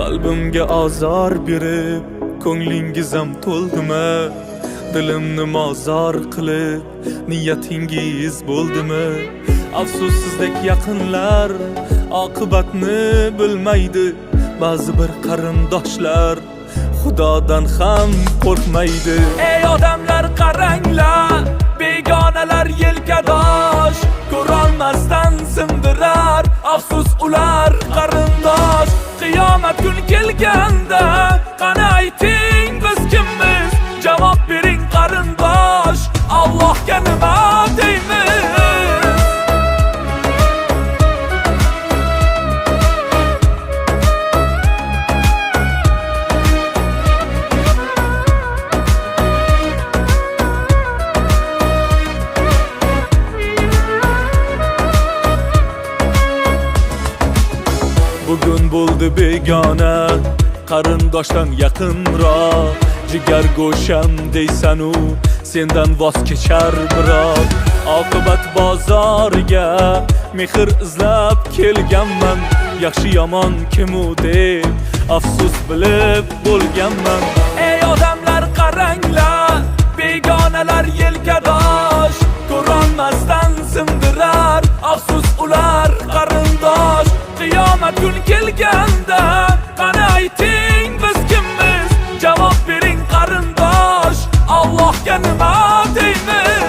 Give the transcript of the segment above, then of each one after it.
Qalbimga azor berib ko'nglingiz ham to'ldimi? Dilimni mozor qilib niyatingiz bo'ldimi? Afsus sizdek yaqinlar oqibatni bilmaydi. Ba'zi bir qarindoshlar Xudodan ham qo'rqmaydi. Ey odamlar qaranglar, begonalar yelkadosh, ko'rolmasdan sindirar. Afsus ular qarindosh. Qiyomat kun kelganda qani ayting biz kimmiz? Javob bering qarindosh, Allohga nima deymiz? Bugun bo'ldi begona, qarindoshdan yaqinroq. Jigar go'sham deysanu, sendan voz kechar biroq. Oqibat bozoriga mehr izlab kelganman. Yaxshi yomon kimu deb afsus bilib bo'lganman. Ey odamlar qaranglar, begonalar yelkadosh, ko'rolmasdan sindirar. Afsus ular qarindosh. Qiyomat kun kelganda qani ayting biz kimmiz? Javob bering qarindosh, Allohga nima deymiz?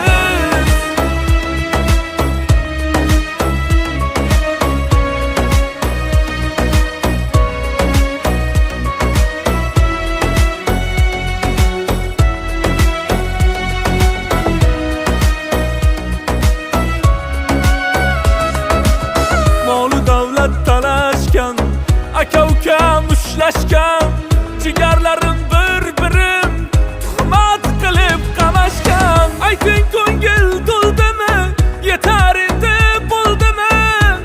Molu davlat talashgan, aka-uka mushlashgan, jigarlarim bir-birim tuhmat qilib qamashgan. Ayting ko'ngil to'ldimi? Yetar endi bo'ldimi?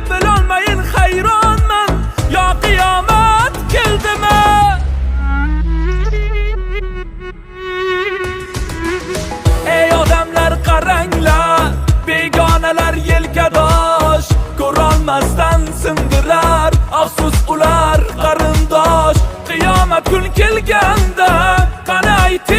Bilolmayin hayronman, yo qiyomat keldimi? Ey odamlar qaranglar, begonalar yelkadosh, ko'rolmasdan sindirar. Afsus ular qarindosh. Qiyomat kun kelganda qani ayting